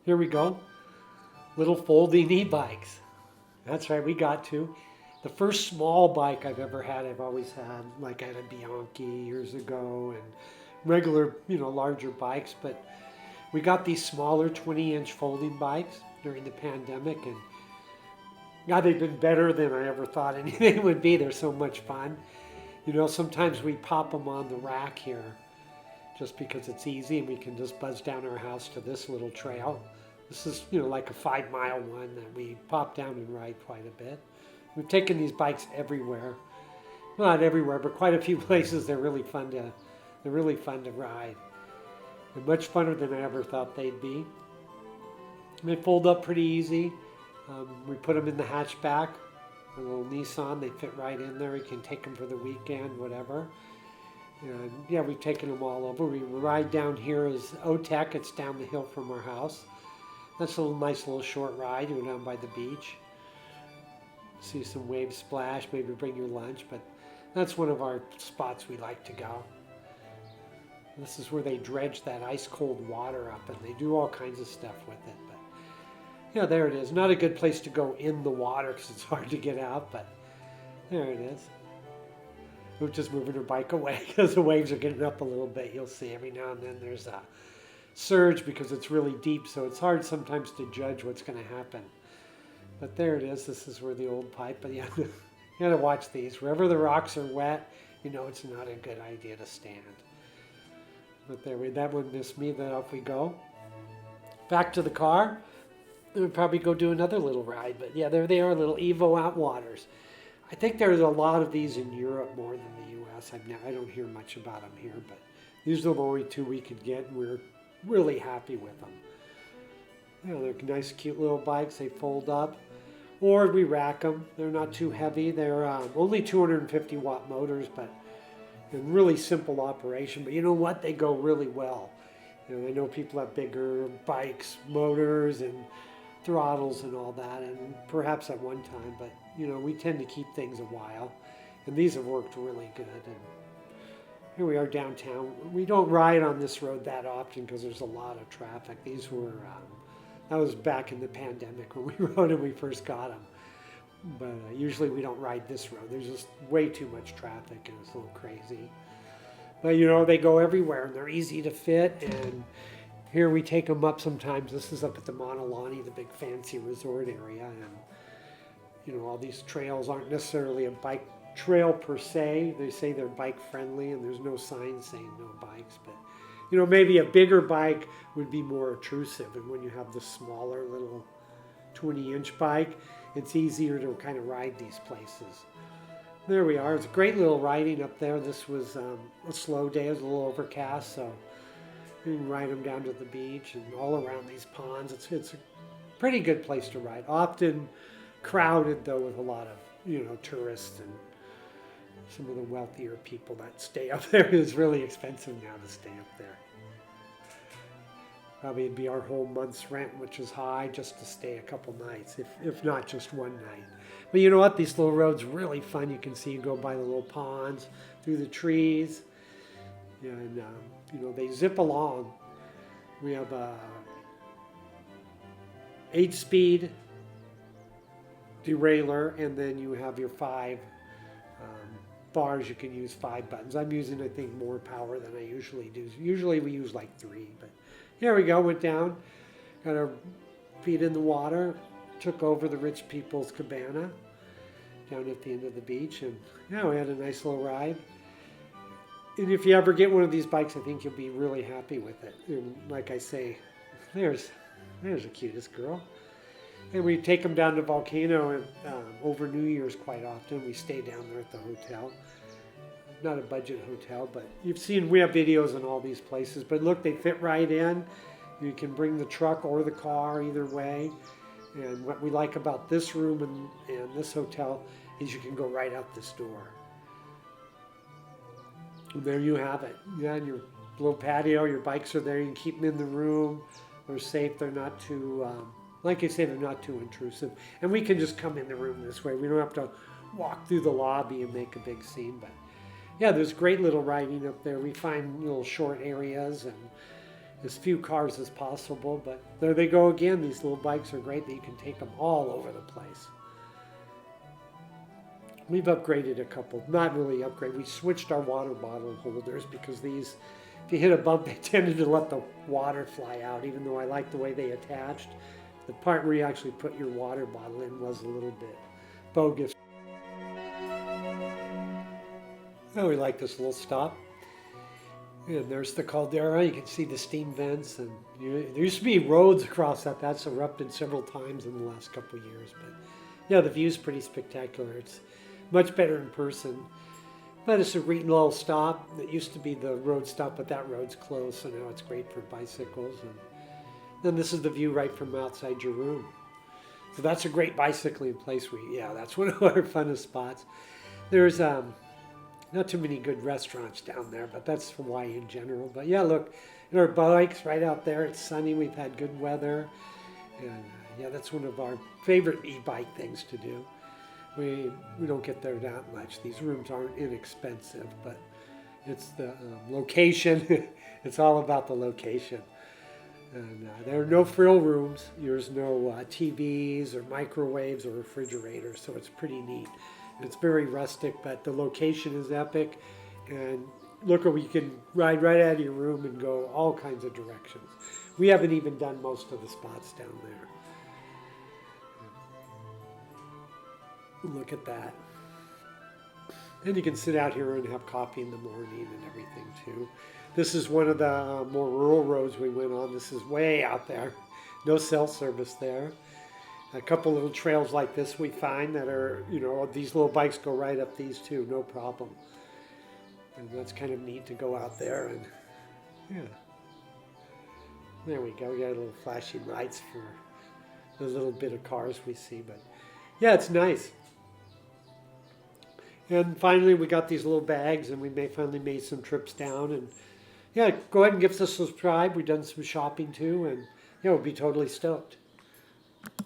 Here we go. Little folding e-bikes. That's right, we got to. The first small bike I've ever had, I've always had, like I had a Bianchi years ago and regular, larger bikes. But we got these smaller 20-inch folding bikes during the pandemic, and God, they've been better than I ever thought anything would be. They're so much fun. Sometimes we pop them on the rack here just because it's easy and we can just buzz down our house to this little trail. This is, like a 5 mile one that we pop down and ride quite a bit. We've taken these bikes everywhere. Well, not everywhere, but quite a few places. They're really fun to ride. They're much funner than I ever thought they'd be. They fold up pretty easy. We put them in the hatchback, a little Nissan. They fit right in there. You can take them for the weekend, whatever. And yeah, we've taken them all over. We ride down here is Otech. It's down the hill from our house. That's a nice little short ride. Go down by the beach, see some waves splash, maybe bring your lunch. But that's one of our spots we like to go. This is where they dredge that ice cold water up, and they do all kinds of stuff with it. But yeah, there it is. Not a good place to go in the water because it's hard to get out, but there it is. We're just moving her bike away because the waves are getting up a little bit. You'll see every now and then there's a surge because it's really deep, so it's hard sometimes to judge what's going to happen. But there it is. This is where the old pipe. But yeah, you got to watch these. Wherever the rocks are wet, it's not a good idea to stand. But that one missed me. Then off we go. Back to the car. We'll probably go do another little ride. But yeah, there they are, little Evo Outwaters. I think there's a lot of these in Europe more than the U.S. I don't hear much about them here, but these are the only two we could get, and we're really happy with them. They're nice, cute little bikes. They fold up, or we rack them. They're not too heavy. They're only 250 watt motors, but in really simple operation. But you know what? They go really well. I know people have bigger bikes, motors, and throttles and all that, and perhaps at one time, but we tend to keep things a while, and these have worked really good. And here we are downtown. We don't ride on this road that often because there's a lot of traffic. That was back in the pandemic when we rode when we first got them, but usually we don't ride this road. There's just way too much traffic and it's a little crazy. But they go everywhere and they're easy to fit. And here we take them up sometimes. This is up at the Montalani, the big fancy resort area. And, all these trails aren't necessarily a bike trail per se. They say they're bike friendly and there's no sign saying no bikes. But, maybe a bigger bike would be more intrusive. And when you have the smaller little 20-inch bike, it's easier to kind of ride these places. There we are. It's a great little riding up there. This was a slow day. It was a little overcast, so you can ride them down to the beach and all around these ponds. It's a pretty good place to ride. Often crowded, though, with a lot of, tourists and some of the wealthier people that stay up there. It's really expensive now to stay up there. Probably it'd be our whole month's rent, which is high, just to stay a couple nights, if not just one night. But you know what? These little roads are really fun. You can see you go by the little ponds, through the trees, and they zip along. We have a 8-speed derailleur, and then you have your 5 bars. You can use 5 buttons. I'm using, I think, more power than I usually do. Usually we use like 3, but here we go. Went down, got our feet in the water, took over the rich people's cabana down at the end of the beach, and we had a nice little ride. And if you ever get one of these bikes, I think you'll be really happy with it. And like I say, there's the cutest girl. And we take them down to Volcano and over New Year's quite often. We stay down there at the hotel. Not a budget hotel, but we have videos in all these places. But look, they fit right in. You can bring the truck or the car either way. And what we like about this room and this hotel is you can go right out this door. And there you have it. Yeah, and your little patio, your bikes are there. You can keep them in the room. They're safe. They're not too, like I say, they're not too intrusive. And we can just come in the room this way. We don't have to walk through the lobby and make a big scene. But yeah, there's great little riding up there. We find little short areas and as few cars as possible. But there they go again. These little bikes are great that you can take them all over the place. We've upgraded a couple, not really upgraded. We switched our water bottle holders because these, if you hit a bump, they tended to let the water fly out, even though I like the way they attached. The part where you actually put your water bottle in was a little bit bogus. Oh, we like this little stop. And there's the caldera. You can see the steam vents. And there used to be roads across that. That's erupted several times in the last couple of years. But yeah, the view's pretty spectacular. It's much better in person. But it's a little stop. It used to be the road stop, but that road's closed. So now it's great for bicycles. And then this is the view right from outside your room. So that's a great bicycling place. Yeah, that's one of our funnest spots. There's not too many good restaurants down there, but that's Hawaii in general. But yeah, look, our bikes right out there. It's sunny. We've had good weather. And yeah, that's one of our favorite e-bike things to do. We don't get there that much. These rooms aren't inexpensive, but it's the location. It's all about the location. And there are no frill rooms. There's no TVs or microwaves or refrigerators, so it's pretty neat. It's very rustic, but the location is epic. And look, you can ride right out of your room and go all kinds of directions. We haven't even done most of the spots down there. Look at that. And you can sit out here and have coffee in the morning and everything too. This is one of the more rural roads we went on. This is way out there. No cell service there. A couple little trails like this we find that are, these little bikes go right up these too, no problem. And that's kind of neat to go out there and, yeah. There we go. We got little flashing lights for the little bit of cars we see, but yeah, it's nice. And finally, we got these little bags, and we finally made some trips down. And yeah, go ahead and give us a subscribe. We've done some shopping too, and yeah, we'll be totally stoked.